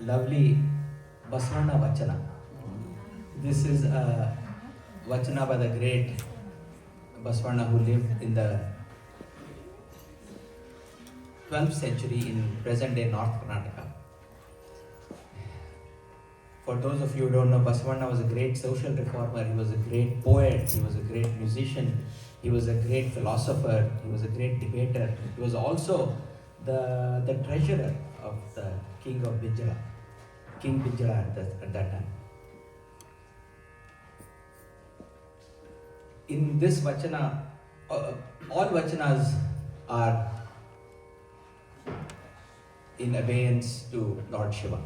lovely Basavana Vachana. This is a Vachana by the great Basavana who lived in the 12th century in present-day North Karnataka. For those of you who don't know, Basavana was a great social reformer, he was a great poet, he was a great musician, he was a great philosopher, he was a great debater. He was also the treasurer of the king of Bijala, King Bijala at that time. In this Vachana, all Vachanas are in abeyance to Lord Shiva.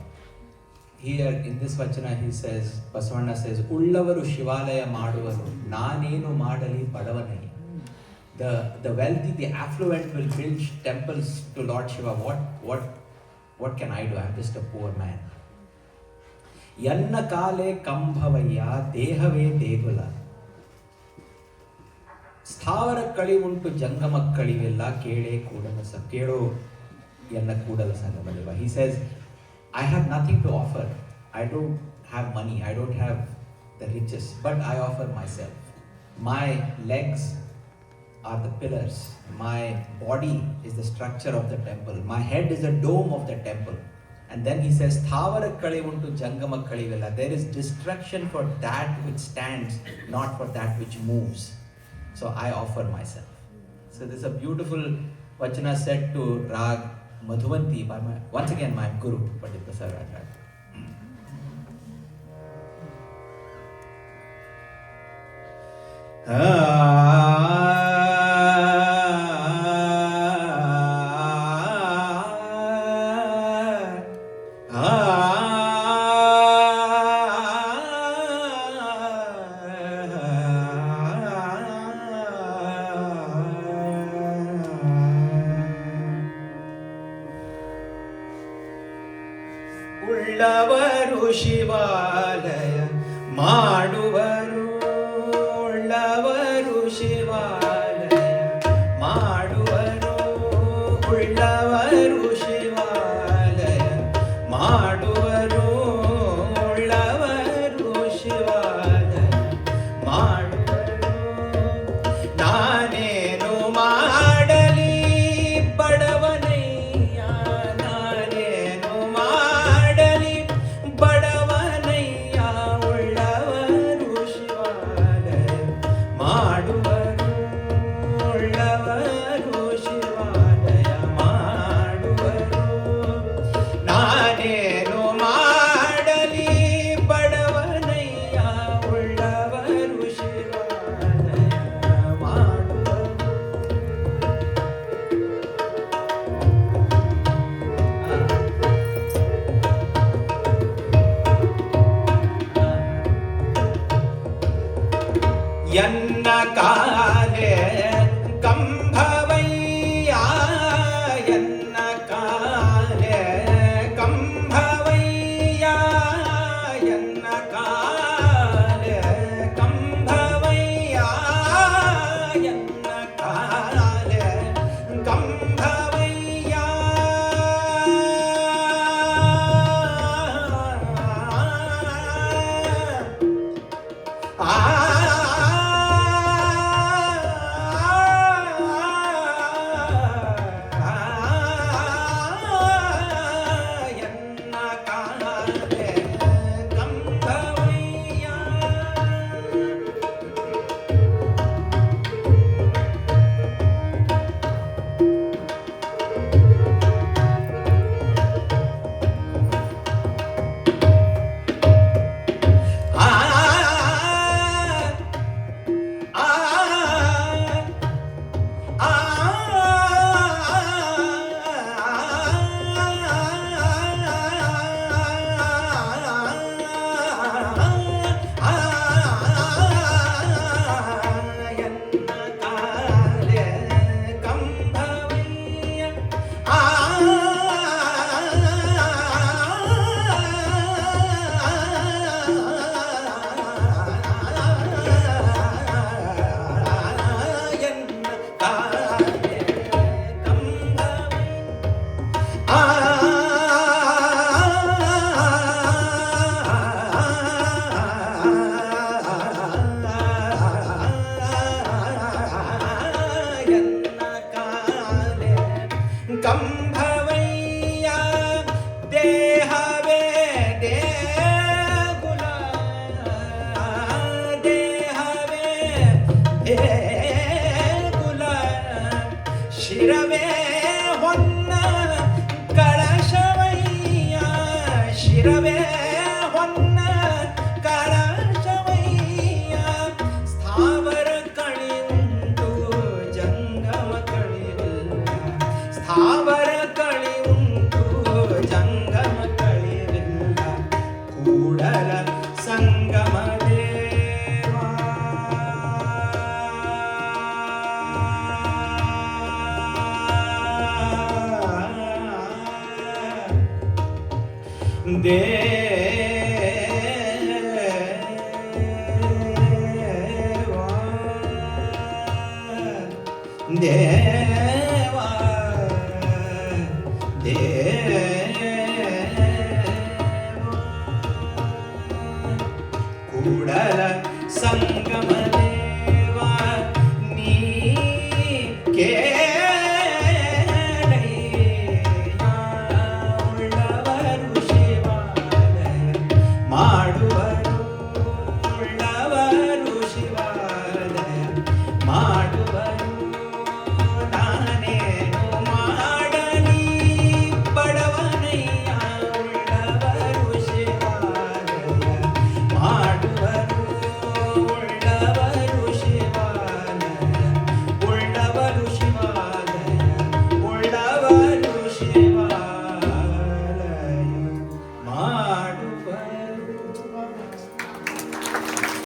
Here in this Vachana he says, Basavana says, Ullavaru Shivalaya Maduvaru, Nanenu Madali Badavanai. The wealthy, the affluent will build temples to Lord Shiva. What can I do? I'm just a poor man. Yanna Kale Kambhavaya Dehave Degula. Sthavara Kalimuntu Jangama Kalivilla Kede Kudamasa Kedo Yanna Kudala Sangamaliva. He says, I have nothing to offer. I don't have money. I don't have the riches, but I offer myself. My legs are the pillars. My body is the structure of the temple. My head is the dome of the temple. And then he says, Thavara Kalivuntu Jangama Kalivella. There is destruction for that which stands, not for that which moves. So I offer myself. So this is a beautiful Vachana said to Rag Madhuvanti by once again my Guru, Pandit Prasad Raj. ಉಳ್ಳವರು ಶಿವಾಲಯ ಮಾಡುವರು ಉಳ್ಳವರು ಶಿವಾಲಯ ಮಾಡುವರು ಉಳ್ಳವರು ಶಿವಾಲಯ ಮಾಡುವರು ಉಳ್ಳವರು ಶಿವಾಲಯ ಮಾಡುವರು ನಾನೇನು ಮಾಡಲಿ ಬಡವನಯ್ಯ ನಾನೇನು ಮಾಡಲಿ ಬಡವನಯ್ಯ ಉಳ್ಳವರು ಶಿವಾಲಯ ಶಿರವೇ ಹೊನ್ನ ಕಳಶವಯ್ಯ ಸ್ಥಾವರ ಕಳಿ ಉಂಟು ಜಂಗಮ ಕಳಿವಿಲ್ಲ ಸ್ಥಾವರ ಕಳಿ ಉಂಟು ಜಂಗಮ ಕಳಿವಿಲ್ಲ ಕೂಡಲ ಸಂಗಮ ದೇವಾ ಕೂಡಲ